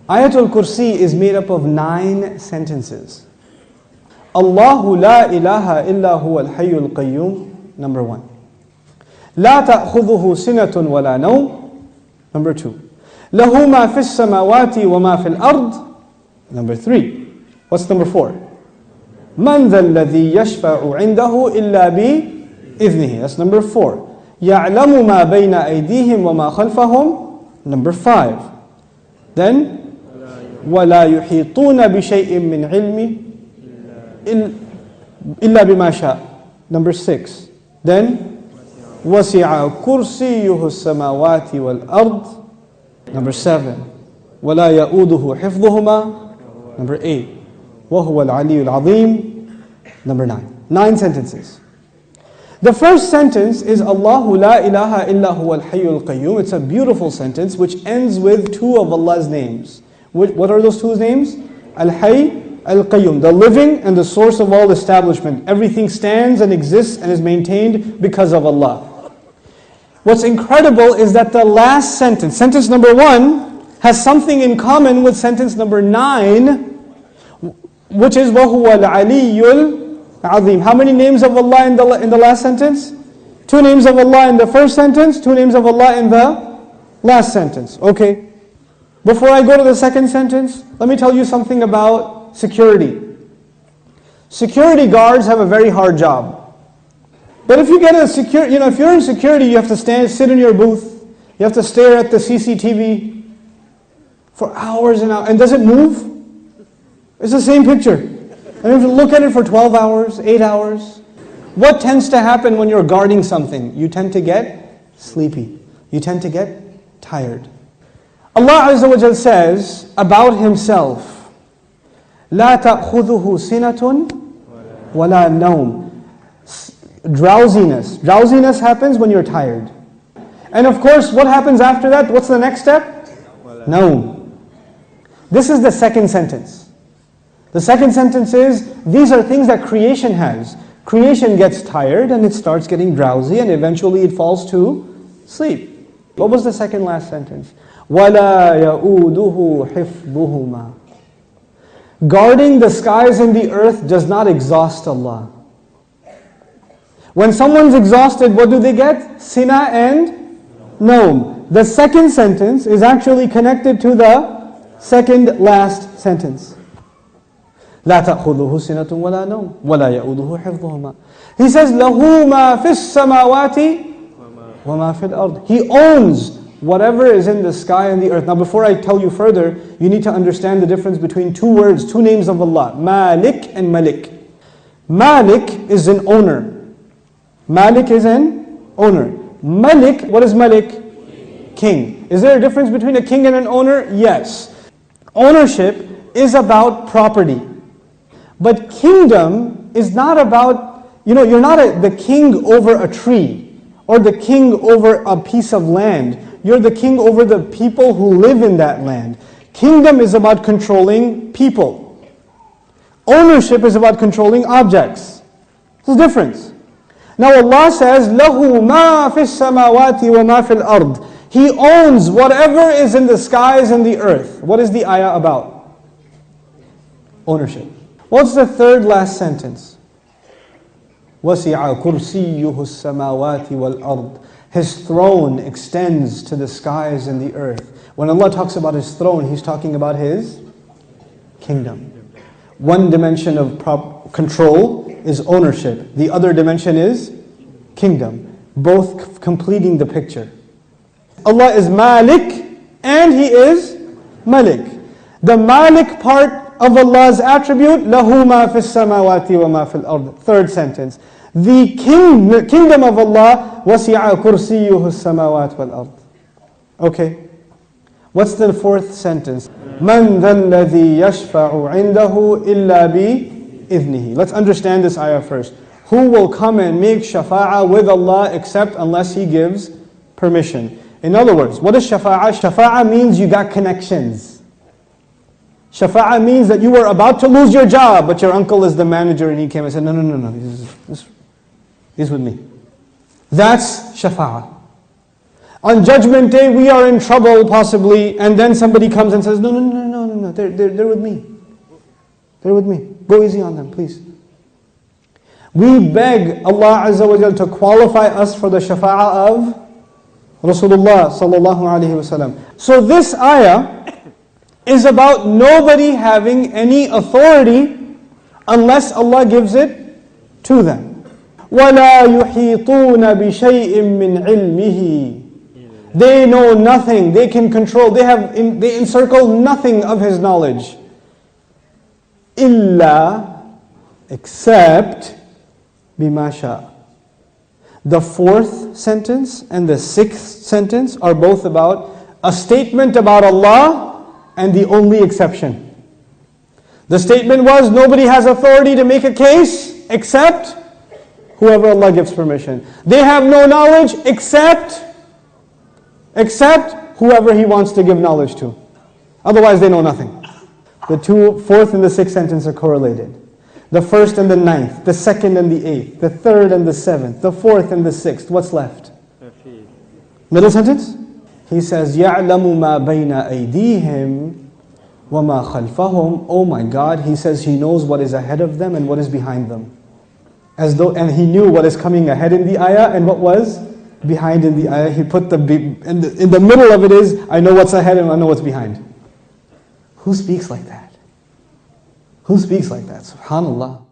Ayatul Kursi is made up of 9 sentences. Allahu la ilaha illa huwa al-hayyul qayyum, number 1. La ta'khudhuhu sinatun wa la nawm, number 2. Lahu ma fis samawati wa ma fil ard, number 3. What's number 4? Man dha alladhi yashfa'u 'indahu illa bi idhnihi, that's number 4. يَعْلَمُ مَا بَيْنَ أَيْدِيهِمْ وَمَا خَلْفَهُم, number 5. Then وَلَا يُحِيطُونَ بِشَيْءٍ مِّنْ عِلْمِهِ إِلَّا بِمَا شَاءَ, number 6. Then وَسِعَ كُرْسِيُّهُ السَّمَاوَاتِ وَالْأَرْضِ, number 7. وَلَا يَؤُودُهُ حِفْظُهُمَا, number 8. وَهُوَ الْعَلِيُّ الْعَظِيمُ, number 9. 9 sentences. The first sentence is Allahu la ilaha illa huwa al-hayyul qayyum. It's a beautiful sentence which ends with 2 of Allah's names. What are those 2 names? Al-Hayy, Al-Qayyum, the living and the source of all establishment. Everything stands and exists and is maintained because of Allah. What's incredible is that the last sentence, sentence number 1, has something in common with sentence number 9, which is وَهُوَ الْعَلِيُّ Azim. How many names of Allah in the last sentence? 2 names of Allah in the first sentence, 2 names of Allah in the last sentence. Okay. Before I go to the second sentence, let me tell you something about security. Security guards have a very hard job. But if you get a if you're in security, you have to sit in your booth. You have to stare at the CCTV for hours and hours. And does it move? It's the same picture. And you have to look at it for 12 hours, 8 hours. What tends to happen when you're guarding something? You tend to get sleepy. You tend to get tired. Allah Azza wa Jal says about Himself, لا تأخذه سنة ولا نوم. Drowsiness. Drowsiness happens when you're tired. And of course, what happens after that? What's the next step? Naum. This is the second sentence. The second sentence is, these are things that creation has. Creation gets tired and it starts getting drowsy and eventually it falls to sleep. What was the second last sentence? وَلَا يَؤُودُهُ حِفْظُهُمَا. Guarding the skies and the earth does not exhaust Allah. When someone's exhausted, what do they get? Sina and Naum. The second sentence is actually connected to the second last sentence. لا تأخذه سنة ولا نوم ولا يؤوده حفظهما. He says له ما في السماوات وما في الأرض. He owns whatever is in the sky and the earth. Now before I tell you further, you need to understand the difference between 2 words, 2 names of Allah, Malik and Malik. Malik is an owner. Malik is an owner. Malik, what is Malik? King. Is there a difference between a king and an owner? Yes. Ownership is about property. But kingdom is not about, you're not the king over a tree or the king over a piece of land. You're the king over the people who live in that land. Kingdom is about controlling people. Ownership is about controlling objects. There's a difference. Now Allah says, لَهُ مَا فِي السَّمَاوَاتِ وَمَا فِي الْأَرْضِ. He owns whatever is in the skies and the earth. What is the ayah about? Ownership. What's the third last sentence? وَسِعَ كُرْسِيُّهُ السَّمَاوَاتِ وَالْأَرْضِ. His throne extends to the skies and the earth. When Allah talks about His throne, He's talking about His kingdom. One dimension of control is ownership. The other dimension is kingdom. Both completing the picture. Allah is Malik and He is Malik. The Malik part of Allah's attribute, لَهُ مَا فِي السَّمَاوَاتِ وَمَا فِي الْأَرْضِ. Third sentence. The kingdom of Allah, وَسِعَ كُرْسِيُّهُ السَّمَاوَاتِ وَالْأَرْضِ. Okay. What's the fourth sentence? مَنْ ذَا الَّذِي يَشْفَعُ عِنْدَهُ إِلَّا بِإِذْنِهِ. Let's understand this ayah first. Who will come and make shafa'ah with Allah except unless He gives permission? In other words, what is shafa'ah? Shafa'ah means you got connections. Shafa'ah means that you were about to lose your job, but your uncle is the manager and he came and said, no, he's with me. That's shafa'ah. On Judgment Day, we are in trouble possibly, and then somebody comes and says, no, they're with me. They're with me. Go easy on them, please. We beg Allah Azza wa Jal to qualify us for the shafa'ah of Rasulullah sallallahu alaihi wasallam. So this ayah is about nobody having any authority unless Allah gives it to them. وَلَا يُحِيطُونَ بِشَيْءٍ مِّنْ عِلْمِهِ. They know nothing, they can control, they encircle nothing of His knowledge. إِلَّا, except بِمَا شَاءَ. The fourth sentence and the sixth sentence are both about a statement about Allah and the only exception. The statement was, nobody has authority to make a case except whoever Allah gives permission. They have no knowledge except whoever He wants to give knowledge to. Otherwise they know nothing. The fourth and the sixth sentence are correlated. The first and the ninth, the second and the eighth, the third and the seventh, the fourth and the sixth. What's left? Middle sentence? He says, يَعْلَمُ مَا بَيْنَ أَيْدِيهِمْ وَمَا خَلْفَهُمْ. Oh my God, He says He knows what is ahead of them and what is behind them. And He knew what is coming ahead in the ayah and what was behind in the ayah. He put in the middle of it is, I know what's ahead and I know what's behind. Who speaks like that? Who speaks like that? SubhanAllah.